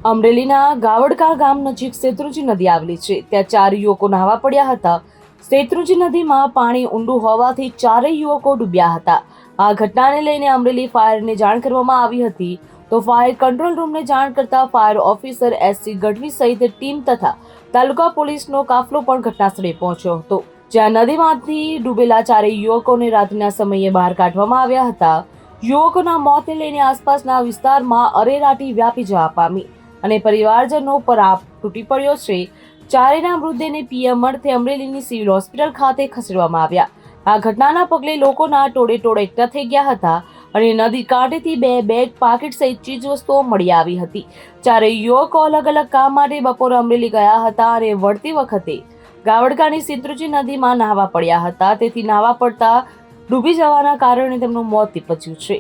અમરેલીના ગાવડકા ગામ નજીક શેત્રુંજી નદી આવેલી છે. ત્યાં 4 યુવકો નહાવા પડ્યા હતા. શેત્રુંજી નદીમાં પાણી ઊંડું હોવાથી 4 યુવકો ડૂબ્યા હતા. આ ઘટનાને લઈને અમરેલી ફાયરને જાણ કરવામાં આવી હતી. તો ફાયર કંટ્રોલ રૂમને જાણ કરતા ફાયર ઓફિસર SC ગઢવી સહિત ટીમ તથા તાલુકા પોલીસનો કાફલો પણ ઘટનાસ્થળે પહોંચ્યો હતો. જ્યાં નદીમાંથી ડૂબેલા 4 યુવકોને રાત્રિના સમયે બહાર કાઢવામાં આવ્યા હતા. યુવકોના મોતને લઈને આસપાસના વિસ્તારમાં અરેરાટી વ્યાપી જવા પામી અને પરિવારજનો પર આપ તૂટી પડ્યો છે. ચારેયના મૃતદેહને PM અર્થે અમરેલીની સિવિલ હોસ્પિટલ ખાતે ખસેડવામાં આવ્યા. આ ઘટનાના પગલે લોકોના ટોળે એકઠા થઈ ગયા હતા અને નદી કાંઠેથી 2 બેગ પાકીટ સહિત ચીજવસ્તુઓ મળી આવી હતી. ચારેય યુવકો અલગ અલગ કામ માટે બપોરે અમરેલી ગયા હતા અને વળતી વખતે ગાવડકાની શેત્રુંજી નદીમાં નહાવા પડ્યા હતા. તેથી નહાવા પડતા ડૂબી જવાના કારણે તેમનું મોત નીપજ્યું છે.